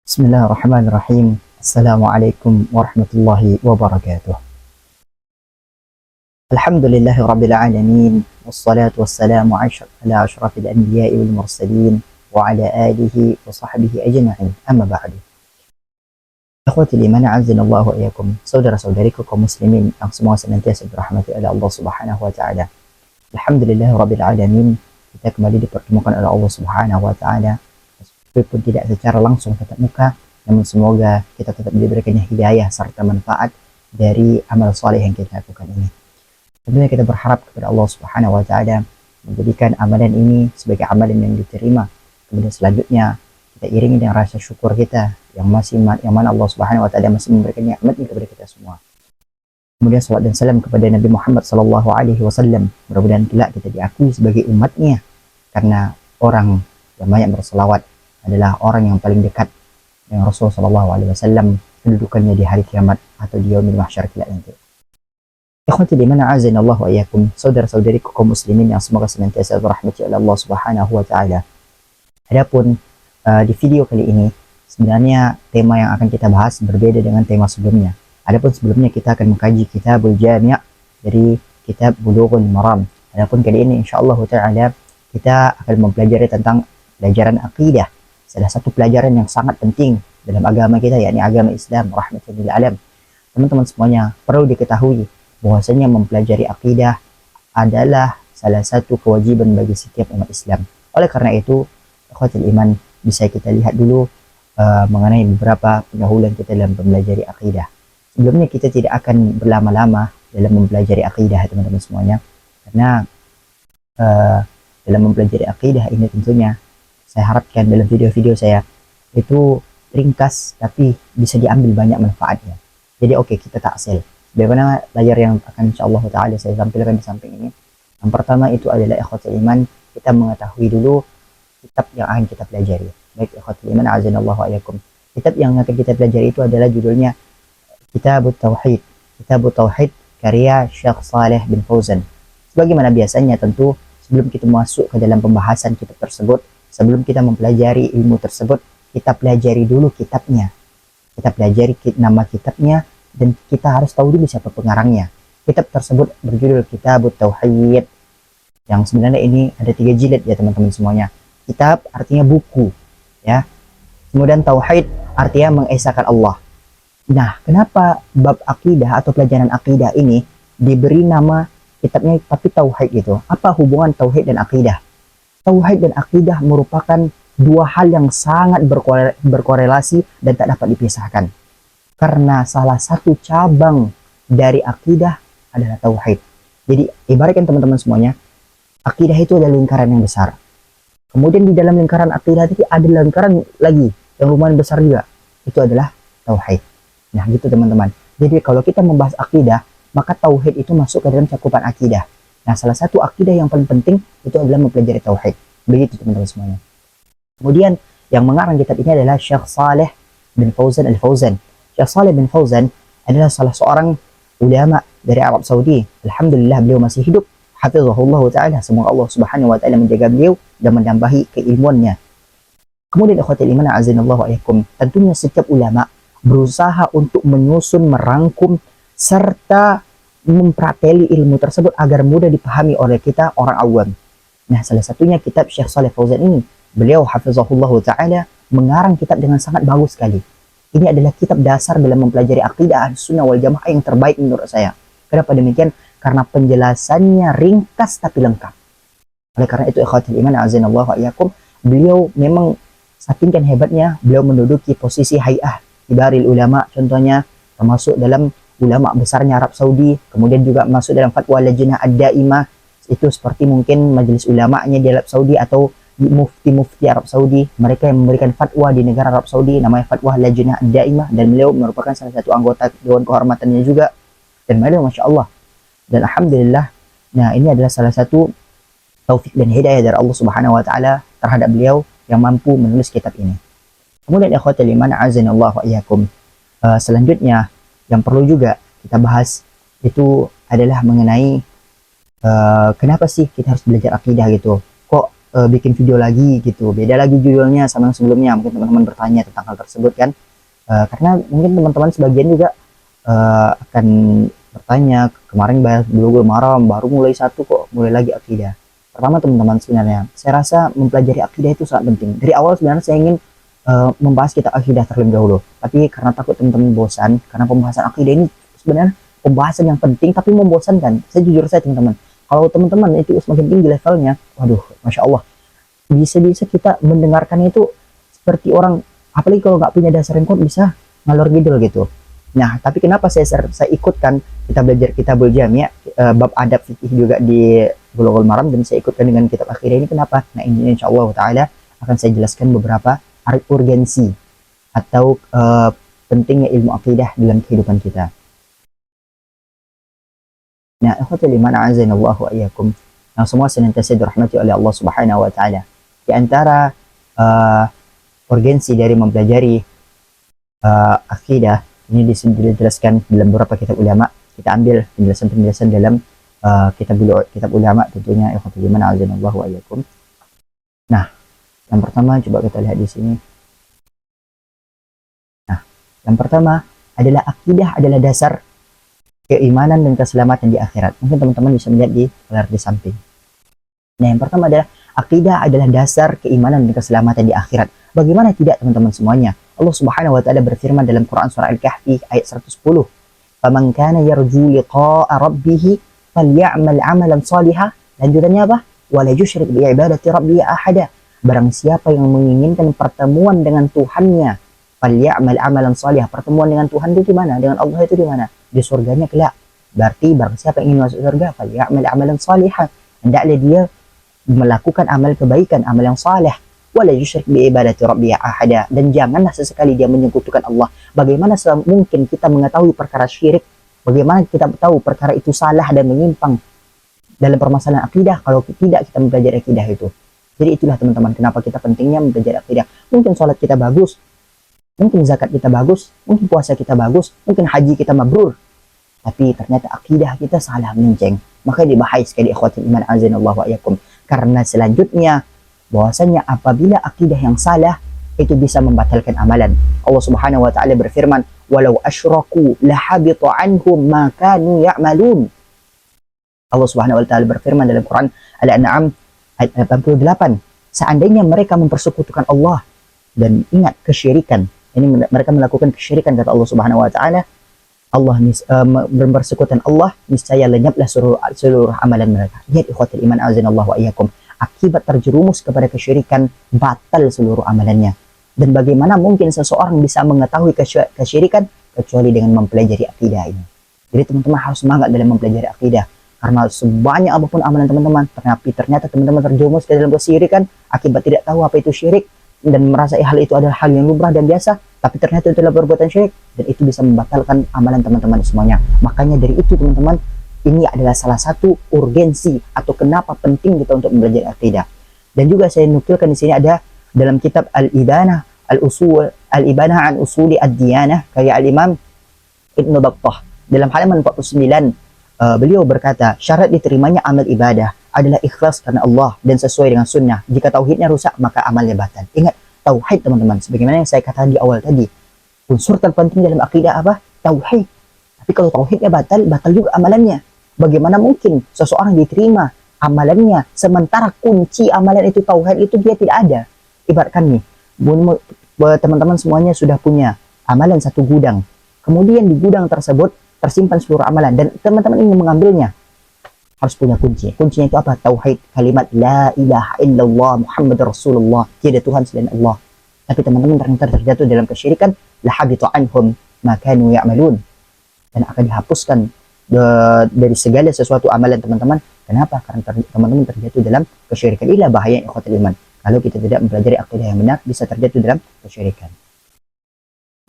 Bismillahirrahmanirrahim. Assalamualaikum warahmatullahi wabarakatuh. Alhamdulillahi rabbil alamin. Wassalatu wassalamu ala ashrafil anbiya'i wal mursalin wa ala alihi wa sahbihi ajma'in. Amma ba'du. Ikhwati liman a'azzanallahu wa iyyakum. Saudara-saudariku kaum muslimin yang semua senantiasa dirahmati oleh Allah Subhanahu wa taala. Alhamdulillahi rabbil alamin. Kita kembali dipertemukan oleh Allah Subhanahu wa taala meskipun tidak secara langsung tatap muka, namun semoga kita tetap diberikannya hidayah serta manfaat dari amal soleh yang kita lakukan ini. Tentunya kita berharap kepada Allah Subhanahu wa taala menjadikan amalan ini sebagai amalan yang diterima. Kemudian selanjutnya kita iringi dengan rasa syukur kita yang mana Allah Subhanahu wa taala masih memberikan nikmat kepada kita semua. Kemudian salat dan salam kepada Nabi Muhammad sallallahu alaihi wasallam. Mudah-mudahan kelak kita diakui sebagai umatnya, karena orang yang banyak berselawat adalah orang yang paling dekat dengan Rasul sallallahu alaihi wasallam kedudukannya di hari kiamat atau di yaumil mahsyar kelak nanti. Ikhwati liman a'azzanallahu wa iyyakum, saudara-saudariku kaum muslimin yang semoga senantiasa dirahmati oleh Allah Subhanahu wa taala. Adapun di video kali ini sebenarnya tema yang akan kita bahas berbeda dengan tema sebelumnya. Adapun sebelumnya kita akan mengkaji Kitabul Jami' dari kitab Bulughul Maram. Adapun kali ini insyaallah taala kita akan mempelajari tentang pelajaran akidah, salah satu pelajaran yang sangat penting dalam agama kita, yakni agama Islam rahmatan lil alam. Teman-teman semuanya perlu diketahui bahwasanya mempelajari akidah adalah salah satu kewajiban bagi setiap umat Islam. Oleh karena itu, ikhwatul iman, bisa kita lihat dulu mengenai beberapa pendahuluan kita dalam mempelajari akidah. Sebelumnya kita tidak akan berlama-lama dalam mempelajari akidah, teman-teman semuanya, karena dalam mempelajari akidah ini tentunya saya harapkan dalam video-video saya itu ringkas tapi bisa diambil banyak manfaatnya. Jadi oke, kita taksil. Bagaimana layar yang akan insyaallah taala saya tampilkan di samping ini. Yang pertama itu adalah ikhwatul iman, kita mengetahui dulu kitab yang akan kita pelajari. Baik ikhwatul iman azanallahu alaikum. Kitab yang akan kita pelajari itu adalah judulnya Kitabut Tauhid. Kitabut Tauhid karya Syekh Shalih bin Fauzan. Sebagaimana biasanya tentu sebelum kita masuk ke dalam pembahasan kitab tersebut, sebelum kita mempelajari ilmu tersebut, kita pelajari dulu kitabnya. Kita pelajari nama kitabnya dan kita harus tahu dulu siapa pengarangnya. Kitab tersebut berjudul Kitabut Tauhid. Yang sebenarnya ini ada 3 jilid ya teman-teman semuanya. Kitab artinya buku, ya. Kemudian Tauhid artinya mengesahkan Allah. Nah, kenapa bab akidah atau pelajaran akidah ini diberi nama kitabnya tapi Tauhid gitu? Apa hubungan Tauhid dan akidah? Tauhid dan akidah merupakan dua hal yang sangat berkorelasi dan tak dapat dipisahkan. Karena salah satu cabang dari akidah adalah Tauhid. Jadi ibaratkan teman-teman semuanya, akidah itu adalah lingkaran yang besar. Kemudian di dalam lingkaran akidah itu ada lingkaran lagi yang lumayan besar juga. Itu adalah Tauhid. Nah gitu teman-teman. Jadi kalau kita membahas akidah, maka Tauhid itu masuk ke dalam cakupan akidah. Nah, salah satu akidah yang paling penting itu adalah mempelajari Tauhid. Begitu teman-teman semuanya. Kemudian yang mengarang kitab ini adalah Syekh Shalih bin Fauzan Al-Fauzan. Syekh Shalih bin Fauzan adalah salah seorang ulama dari Arab Saudi. Alhamdulillah beliau masih hidup. Hafizahullah ta'ala. Semoga Allah Subhanahu wa taala menjaga beliau dan menambahi keilmuannya. Kemudian ikhwatul iman azanallahu alaikum, tentunya setiap ulama berusaha untuk menyusun, merangkum serta memprateli ilmu tersebut agar mudah dipahami oleh kita orang awam. Nah, salah satunya kitab Syekh Shalih Fauzan ini. Beliau hafizahullah ta'ala mengarang kitab dengan sangat bagus sekali. Ini adalah kitab dasar dalam mempelajari akidah Ahlussunnah wal Jamaah yang terbaik menurut saya. Kenapa demikian? Karena penjelasannya ringkas tapi lengkap. Oleh karena itu ikhwatul iman azanallahu wa iyyakum, beliau memang saking hebatnya beliau menduduki posisi hay'ah kibaril ulama, contohnya termasuk dalam ulama besarnya Arab Saudi, kemudian juga masuk dalam fatwa Lajnah Ad-Daimah, itu seperti mungkin majelis ulamanya di Arab Saudi atau mufti-mufti Arab Saudi, mereka yang memberikan fatwa di negara Arab Saudi, namanya fatwa Lajnah Ad-Daimah, dan beliau merupakan salah satu anggota Dewan Kehormatannya juga, dan beliau Masya Allah, dan Alhamdulillah. Nah, ini adalah salah satu taufik dan hidayah dari Allah Subhanahu wa taala terhadap beliau yang mampu menulis kitab ini. Kemudian ikhwatul iman azanallahu wa iyyakum, selanjutnya yang perlu juga kita bahas itu adalah mengenai kenapa sih kita harus belajar akidah gitu. Kok bikin video lagi gitu, beda lagi judulnya sama yang sebelumnya. Mungkin teman-teman bertanya tentang hal tersebut kan. Karena mungkin teman-teman sebagian juga akan bertanya, kemarin bahas Bulughul Maram, baru mulai satu kok mulai lagi akidah. Pertama teman-teman, sebenarnya saya rasa mempelajari akidah itu sangat penting. Dari awal sebenarnya saya ingin membahas kitab akidah terlebih dahulu, tapi karena takut teman-teman bosan, karena pembahasan akidah ini sebenarnya pembahasan yang penting tapi membosankan. Saya jujur saya teman-teman, kalau teman-teman itu semakin tinggi levelnya, waduh, masya Allah, bisa-bisa kita mendengarkan itu seperti orang, apalagi kalau nggak punya dasar yang kuat, bisa ngalor ngidul gitu. Nah, tapi kenapa saya ikutkan kita belajar Kitabul Jami', bab adab fikih juga di Bulughul Maram, dan saya ikutkan dengan kitab akidah ini kenapa? Nah, ini insya Allah Ta'ala akan saya jelaskan beberapa urgensi atau pentingnya ilmu akidah dalam kehidupan kita. Nah, ikhwatul iman a'azanallahu wa iyyakum, yang semua senantiasa dirahmati oleh Allah Subhanahu wa taala. Di antara urgensi dari mempelajari akidah ini dijelaskan dalam beberapa kitab ulama. Kita ambil penjelasan-penjelasan dalam kitab ulama tentunya, ikhwatul iman a'azanallahu wa iyyakum. Nah, yang pertama coba kita lihat di sini. Nah, yang pertama adalah akidah adalah dasar keimanan dan keselamatan di akhirat. Mungkin teman-teman bisa melihat di layar di samping. Nah, yang pertama adalah akidah adalah dasar keimanan dan keselamatan di akhirat. Bagaimana tidak teman-teman semuanya? Allah Subhanahu wa taala berfirman dalam Quran surah Al-Kahfi ayat 110. "Faman kana yarju liqa'a rabbih falyamal 'amalan shalihan." Lanjutannya apa? "Wa la yusyrik bi ibadati rabbih ahada." Barang siapa yang menginginkan pertemuan dengan Tuhannya, falyamal 'amalan shalihan. Pertemuan dengan Tuhan itu di mana? Dengan Allah itu di mana? Di surganya kelak. Berarti barang siapa yang ingin masuk surga, falyamal 'amalan shalihan. Hendaklah dia melakukan amal kebaikan, amal yang saleh. Wala yusyrik bi ibadati rabbih ahada, dan janganlah sesekali dia menyekutukan Allah. Bagaimana mungkin kita mengetahui perkara syirik? Bagaimana kita tahu perkara itu salah dan menyimpang dalam permasalahan akidah kalau tidak kita mempelajari akidah itu? Jadi itulah teman-teman kenapa kita pentingnya mempelajari akidah. Mungkin sholat kita bagus, mungkin zakat kita bagus, mungkin puasa kita bagus, mungkin haji kita mabrur, tapi ternyata akidah kita salah melenceng. Maka dibahas sekali ikhwatul iman azanallahu wa iyyakum. Karena selanjutnya bahwasanya apabila akidah yang salah itu bisa membatalkan amalan. Allah Subhanahu wa taala berfirman, "Walau asyraku lahabita anhum ma kanu ya'malun." Allah Subhanahu wa taala berfirman dalam Quran Al-An'am ayat 88, seandainya mereka mempersekutukan Allah, dan ingat kesyirikan, ini mereka melakukan kesyirikan kata Allah Subhanahu wa taala, Allah mempersekutukan Allah, niscaya lenyaplah seluruh amalan mereka. Lihat ikhwatul iman azanallahu wa iyyakum, akibat terjerumus kepada kesyirikan batal seluruh amalannya. Dan bagaimana mungkin seseorang bisa mengetahui kesyirikan kecuali dengan mempelajari akidah ini. Jadi teman-teman harus semangat dalam mempelajari akidah, karena sebanyak apapun amalan teman-teman, tapi ternyata teman-teman terjerumus ke dalam kesyirikan akibat tidak tahu apa itu syirik dan merasa hal itu adalah hal yang lumrah dan biasa, tapi ternyata itu adalah perbuatan syirik, dan itu bisa membatalkan amalan teman-teman semuanya. Makanya dari itu teman-teman, ini adalah salah satu urgensi atau kenapa penting kita untuk belajar akidah. Dan juga saya nukilkan di sini ada dalam kitab Al-Ibanah Al-Ibanah an Usuli Ad-Diyanah karya Al-Imam Ibnu Battah dalam halaman 49, beliau berkata, syarat diterimanya amal ibadah adalah ikhlas karena Allah dan sesuai dengan sunnah. Jika tauhidnya rusak maka amalnya batal. Ingat tauhid teman-teman, sebagaimana yang saya katakan di awal tadi, unsur terpenting dalam akidah apa? Tauhid. Tapi kalau tauhidnya batal juga amalannya. Bagaimana mungkin seseorang diterima amalannya sementara kunci amalan itu tauhid itu dia tidak ada? Ibaratkan nih, teman-teman semuanya sudah punya amalan satu gudang, kemudian di gudang tersebut tersimpan seluruh amalan dan teman-teman ingin mengambilnya, harus punya kunci. Kuncinya itu apa? Tauhid, kalimat la ilaha illallah Muhammad Rasulullah, tiada Tuhan selain Allah. Tapi teman-teman ternyata terjatuh dalam kesyirikan, la habitu anhum ma kanu ya'malun, dan akan dihapuskan dari segala sesuatu amalan teman-teman. Kenapa? Karena teman-teman terjatuh dalam kesyirikan. Inilah bahaya ikhwatul iman. Kalau kita tidak mempelajari akidah yang benar, bisa terjatuh dalam kesyirikan.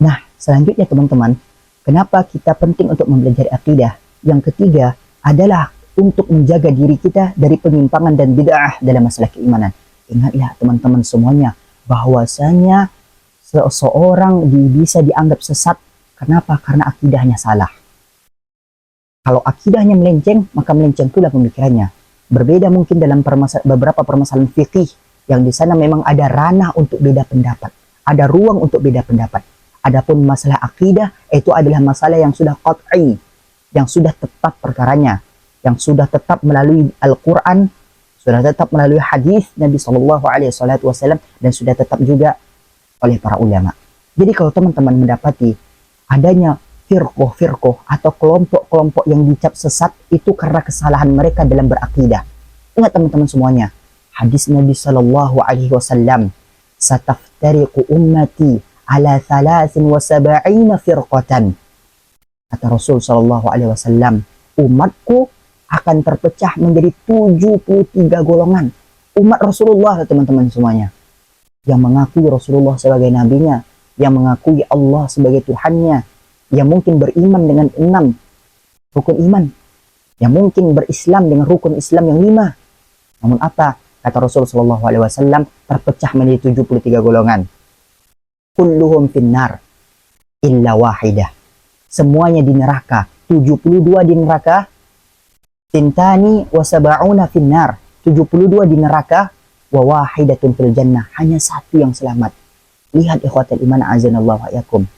Nah, selanjutnya teman-teman, kenapa kita penting untuk mempelajari akidah? Yang ketiga adalah untuk menjaga diri kita dari penyimpangan dan bid'ah dalam masalah keimanan. Ingatlah teman-teman semuanya, bahwasanya seseorang bisa dianggap sesat. Kenapa? Karena akidahnya salah. Kalau akidahnya melenceng, maka melenceng pula pemikirannya. Berbeda mungkin dalam beberapa permasalahan fikih yang di sana memang ada ranah untuk beda pendapat, ada ruang untuk beda pendapat. Adapun masalah akidah itu adalah masalah yang sudah qat'i, yang sudah tetap perkaranya, yang sudah tetap melalui Al-Quran, sudah tetap melalui hadis Nabi Shallallahu Alaihi Wasallam, dan sudah tetap juga oleh para ulama. Jadi kalau teman-teman mendapati adanya firqoh atau kelompok-kelompok yang dicap sesat, itu karena kesalahan mereka dalam berakidah. Ingat teman-teman semuanya, hadis Nabi Shallallahu Alaihi Wasallam, "Sataftariqu ummati ala 73 firqatan." Kata Rasul Shallallahu Alaihi Wasallam, umatku akan terpecah menjadi 73 golongan. Umat Rasulullah, teman-teman semuanya, yang mengakui Rasulullah sebagai nabinya, yang mengakui Allah sebagai Tuhannya, yang mungkin beriman dengan 6 rukun iman, yang mungkin berislam dengan rukun Islam yang 5. Namun apa? Kata Rasul Shallallahu Alaihi Wasallam, terpecah menjadi 73 golongan. Kulluhum finnar illa wahidah. Semuanya di neraka. 72 di neraka. Tintani wa sab'una finnar. 72 di neraka. Wa wahidatun fil jannah. Hanya satu yang selamat. Lihat ikhwatal iman azanallahu wa yakum.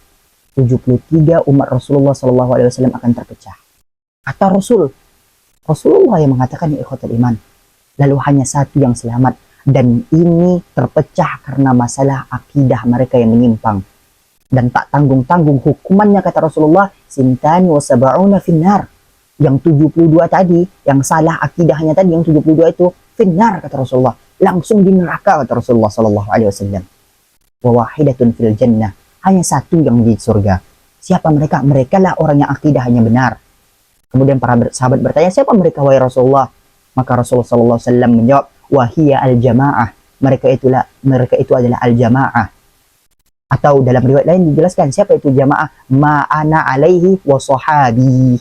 73 umat Rasulullah Sallallahu Alaihi Wasallam akan terpecah. Kata Rasulullah yang mengatakan ya ikhwatal iman. Lalu hanya satu yang selamat, dan ini terpecah karena masalah akidah mereka yang menyimpang. Dan tak tanggung-tanggung hukumannya, kata Rasulullah, sintani wa sab'una finnar. Yang 72 tadi, yang salah akidahnya tadi, yang 72 itu finnar, kata Rasulullah. Langsung di neraka, kata Rasulullah Sallallahu Alaihi Wasallam. Wa wahidatun fil jannah. Hanya satu yang di surga. Siapa mereka? Mereka lah orang yang akidahnya benar. Kemudian para sahabat bertanya, siapa mereka wahai Rasulullah? Maka Rasulullah Sallallahu Alaihi Wasallam menjawab, wahiyya al-jamaah. Mereka itu adalah al-jamaah. Atau dalam riwayat lain dijelaskan, siapa itu jamaah? Ma'ana alaihi wa sahabi.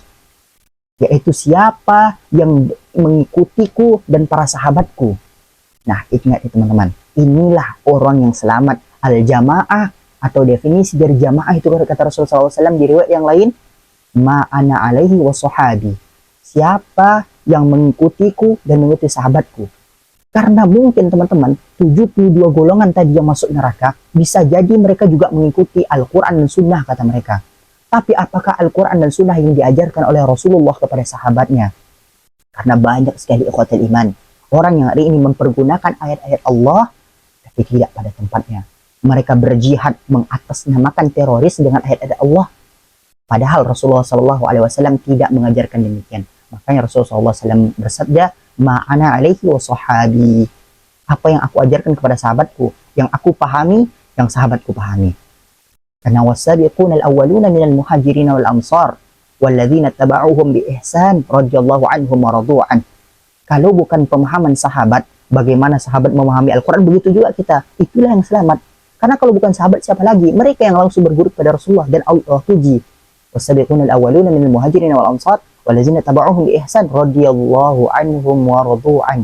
Yaitu siapa yang mengikutiku dan para sahabatku. Nah, ingat ya teman-teman. Inilah orang yang selamat. Al-jamaah, atau definisi dari jamaah itu kata Rasulullah SAW di riwayat yang lain, ma'ana alaihi wa sahabi. Siapa yang mengikutiku dan mengikuti sahabatku. Karena mungkin teman-teman, 72 golongan tadi yang masuk neraka, bisa jadi mereka juga mengikuti Al-Quran dan Sunnah, kata mereka. Tapi apakah Al-Quran dan Sunnah yang diajarkan oleh Rasulullah kepada sahabatnya? Karena banyak sekali ikhwatul iman, orang yang hari ini mempergunakan ayat-ayat Allah, tapi tidak pada tempatnya. Mereka berjihad mengatasnamakan teroris dengan ayat-ayat Allah. Padahal Rasulullah SAW tidak mengajarkan demikian. Makanya Rasulullah SAW bersabda, ma'ana alaihi wa sahabi. Apa yang aku ajarkan kepada sahabatku, yang aku pahami, yang sahabatku pahami. Karena wasabiquna al-awwaluna minal muhajirin wal ansar walladzina taba'uhum bi ihsan radhiyallahu anhum wa radu'an. Kalau bukan pemahaman sahabat, bagaimana sahabat memahami Al-Quran, begitu juga kita. Itulah yang selamat. Karena kalau bukan sahabat, siapa lagi? Mereka yang langsung berguru kepada Rasulullah dan Allah puji. Wasabiquna al-awwaluna minal muhajirin wal ansar walladzina taba'uhum bi ihsan radhiyallahu anhum wa radu'an.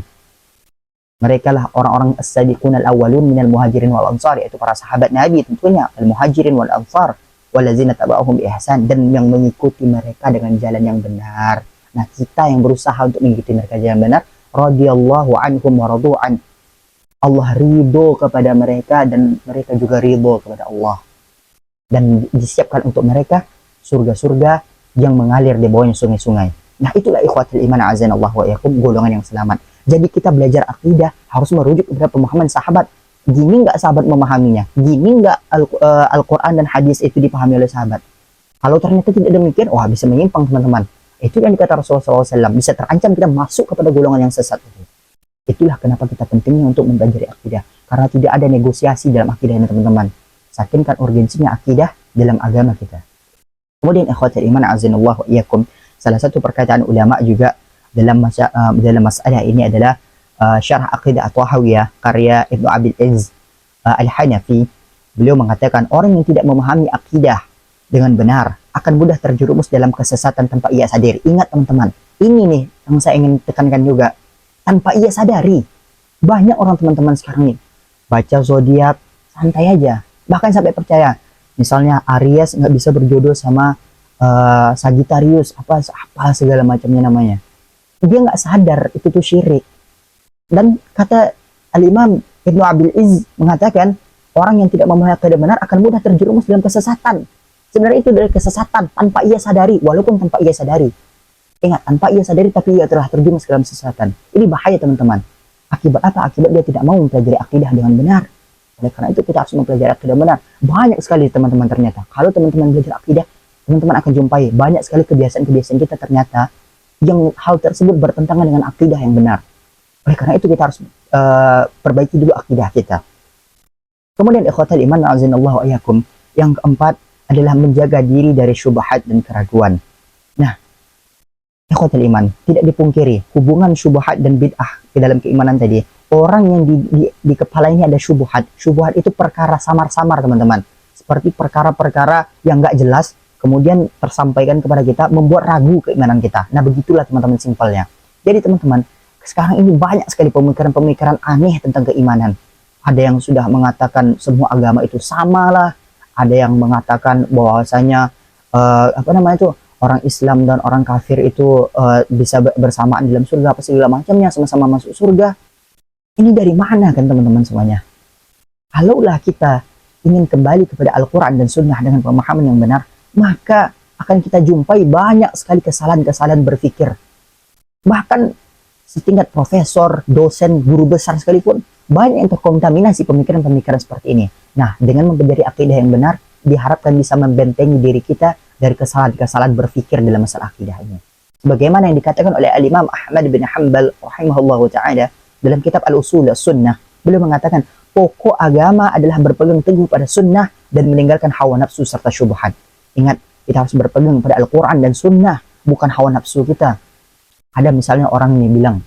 Mereka lah orang-orang as-sabiquna al-awwalun minal muhajirin wal ansar, yaitu para sahabat Nabi tentunya, al-muhajirin wal ansar walladzina taba'uhum bi ihsan, dan yang mengikuti mereka dengan jalan yang benar. Nah, kita yang berusaha untuk mengikuti mereka jalan benar, radhiyallahu anhum wa radu'an. Allah ridho kepada mereka dan mereka juga ridho kepada Allah. Dan disiapkan untuk mereka surga-surga yang mengalir di bawahnya sungai-sungai. Nah, itulah ikhwatul iman azanallahu wa yakum, golongan yang selamat. Jadi kita belajar akidah harus merujuk kepada pemahaman sahabat. Gini nggak sahabat memahaminya? Gini nggak Al-Quran dan hadis itu dipahami oleh sahabat? Kalau ternyata tidak demikian, wah bisa menyimpang teman-teman. Itu yang dikata Rasulullah SAW, bisa terancam kita masuk kepada golongan yang sesat itu. Itulah kenapa kita pentingnya untuk mempelajari akidah. Karena tidak ada negosiasi dalam akidah ini teman-teman. Sakinkan urgensinya akidah dalam agama kita. Kemudian ikhwatul iman azanallahu wa iyyakum, salah satu perkataan ulama juga dalam masalah ini adalah Syarah Aqidah At-Tahawiyah karya Ibnu Abil Izz Al-Hanafi. Beliau mengatakan orang yang tidak memahami akidah dengan benar akan mudah terjerumus dalam kesesatan tanpa ia sadari. Ingat teman-teman, ini nih yang saya ingin tekankan juga. Tanpa ia sadari, banyak orang teman-teman sekarang nih baca zodiak santai aja, bahkan sampai percaya. Misalnya Aries nggak bisa berjodoh sama Sagittarius, apa segala macamnya namanya. dia nggak sadar itu tuh syirik. Dan kata Al-Imam Ibnu Abil Izz mengatakan, orang yang tidak memahami akidah benar akan mudah terjerumus dalam kesesatan. Sebenarnya itu dari kesesatan tanpa ia sadari, walaupun tanpa ia sadari. Ingat, tanpa ia sadari tapi ia telah terjerumus dalam kesesatan. Ini bahaya teman-teman. Akibat apa? Akibat dia tidak mau mempelajari akidah dengan benar. Oleh karena itu kita harus mempelajari akidah benar. Banyak sekali teman-teman ternyata. Kalau teman-teman belajar akidah, teman-teman akan jumpai banyak sekali kebiasaan-kebiasaan kita ternyata yang hal tersebut bertentangan dengan akidah yang benar. Oleh karena itu kita harus perbaiki dulu akidah kita. Kemudian ikhwatal iman a'azinallahu ayyakum, yang keempat adalah menjaga diri dari syubhat dan keraguan. Nah, ikhwatal iman, tidak dipungkiri hubungan syubhat dan bid'ah ke dalam keimanan tadi. Orang yang di kepala ini ada syubhat. Syubhat itu perkara samar-samar teman-teman. Seperti perkara-perkara yang nggak jelas, kemudian tersampaikan kepada kita, membuat ragu keimanan kita. Nah, begitulah teman-teman simpelnya. Jadi teman-teman, sekarang ini banyak sekali pemikiran-pemikiran aneh tentang keimanan. Ada yang sudah mengatakan semua agama itu sama lah. Ada yang mengatakan bahwasanya orang Islam dan orang kafir itu bisa bersamaan dalam surga, apa segala macamnya, sama-sama masuk surga. Ini dari mana kan teman-teman semuanya? Kalaulah kita ingin kembali kepada Al-Quran dan Sunnah dengan pemahaman yang benar, maka akan kita jumpai banyak sekali kesalahan-kesalahan berpikir. Bahkan setingkat profesor, dosen, guru besar sekalipun, banyak yang terkontaminasi pemikiran-pemikiran seperti ini. Nah, dengan mempelajari akidah yang benar, diharapkan bisa membentengi diri kita dari kesalahan-kesalahan berpikir dalam masalah akidah ini. Sebagaimana yang dikatakan oleh Al-Imam Ahmad bin Hanbal rahimahullahu ta'ala dalam kitab Al-Usul Sunnah, beliau mengatakan pokok agama adalah berpegang teguh pada sunnah dan meninggalkan hawa nafsu serta syubhat. Ingat, kita harus berpegang pada Al-Quran dan Sunnah, bukan hawa nafsu kita. Ada misalnya orang ini bilang,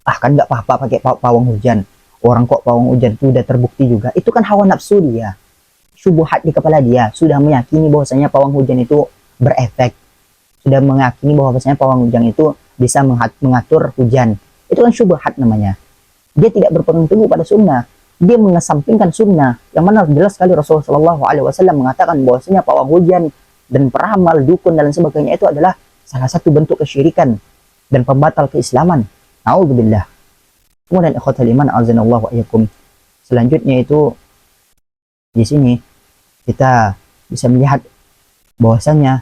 kan nggak apa-apa pakai pawang hujan. Orang kok pawang hujan itu udah terbukti juga. Itu kan hawa nafsu dia. Syubhat di kepala dia. Sudah meyakini bahwasanya pawang hujan itu berefek. Sudah meyakini bahwasanya pawang hujan itu bisa mengatur hujan. Itu kan syubhat namanya. Dia tidak berpegang teguh pada sunnah. Dia mengesampingkan sunnah. Yang mana jelas sekali Rasulullah SAW mengatakan bahwasanya pawang hujan dan peramal, dukun dan sebagainya itu adalah salah satu bentuk kesyirikan dan pembatal keislaman. A'udzubillah. Kemudian ikhwatal iman azanallahu wa iyyakum. Selanjutnya itu di sini kita bisa melihat bahwasanya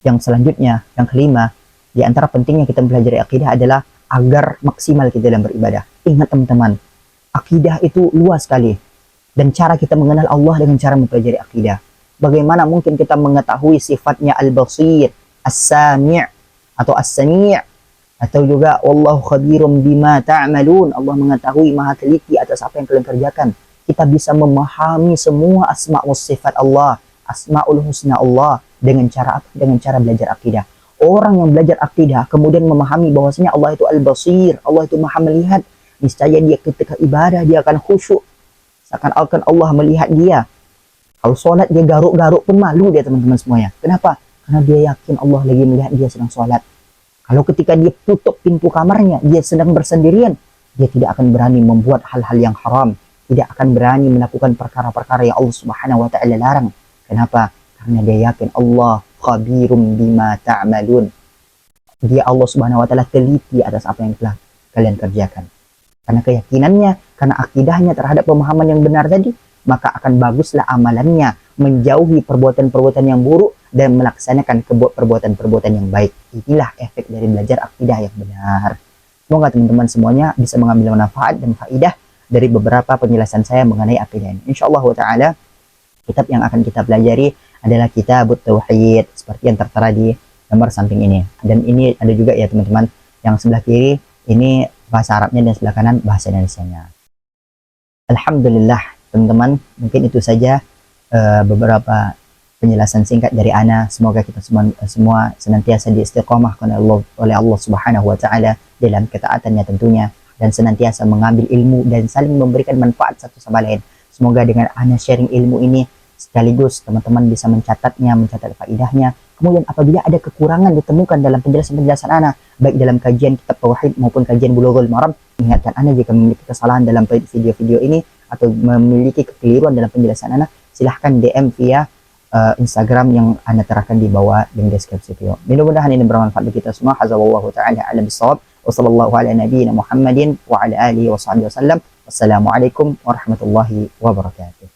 yang selanjutnya, yang kelima, di antara pentingnya kita mempelajari akidah adalah agar maksimal kita dalam beribadah. Ingat teman-teman, akidah itu luas sekali. Dan cara kita mengenal Allah dengan cara mempelajari akidah. Bagaimana mungkin kita mengetahui sifatnya al-basir, as-sami' atau as-sami' atau juga wallahu khabirum bima ta'malun, Allah mengetahui, maha teliti atas apa yang kalian kerjakan. Kita bisa memahami semua asma wa sifat Allah, asmaul husna Allah dengan cara apa? Dengan cara belajar akidah. Orang yang belajar akidah kemudian memahami bahwasanya Allah itu al-basir, Allah itu maha melihat, niscaya dia ketika ibadah dia akan khusyuk, seakan-akan Allah melihat dia. Kalau sholat dia garuk-garuk pun malu dia teman-teman semuanya. Kenapa? Karena dia yakin Allah lagi melihat dia sedang sholat. Kalau ketika dia tutup pintu kamarnya, dia sedang bersendirian, dia tidak akan berani membuat hal-hal yang haram, tidak akan berani melakukan perkara-perkara yang Allah Subhanahu wa ta'ala larang. Kenapa? Karena dia yakin Allah khabirum bima ta'malun. Dia Allah Subhanahu wa ta'ala teliti atas apa yang telah kalian kerjakan. Karena keyakinannya, karena akidahnya terhadap pemahaman yang benar tadi, maka akan baguslah amalannya, menjauhi perbuatan-perbuatan yang buruk dan melaksanakan perbuatan-perbuatan yang baik. Inilah efek dari belajar akidah yang benar. Semoga teman-teman semuanya bisa mengambil manfaat dan faidah dari beberapa penjelasan saya mengenai akidah ini. Insyaallah ta'ala, kitab yang akan kita pelajari adalah Kitab Tauhid, seperti yang tertera di gambar samping ini. Dan ini ada juga ya teman-teman, yang sebelah kiri ini bahasa Arabnya dan sebelah kanan bahasa Indonesianya. Alhamdulillah teman-teman, mungkin itu saja beberapa penjelasan singkat dari ana. Semoga kita semua senantiasa diistiqamah oleh Allah Subhanahu wa ta'ala dalam ketaatannya tentunya, dan senantiasa mengambil ilmu dan saling memberikan manfaat satu sama lain. Semoga dengan ana sharing ilmu ini sekaligus teman-teman bisa mencatatnya, mencatat faidahnya. Kemudian apabila ada kekurangan ditemukan dalam penjelasan-penjelasan ana, baik dalam kajian kitab tauhid maupun kajian Bulughul Maram, ingatkan ana jika memiliki kesalahan dalam video-video ini atau memiliki kekeliruan dalam penjelasan ana, silahkan DM via Instagram yang Anda terapkan di bawah link deskripsi video. Mudah-mudahan ini bermanfaat bagi kita semua. Hazallahu ta'ala a'lam bissawab. Wassallallahu ala nabiyyina Muhammadin wa ala alihi wa sahbihi wasallam. Wassalamualaikum warahmatullahi wabarakatuh.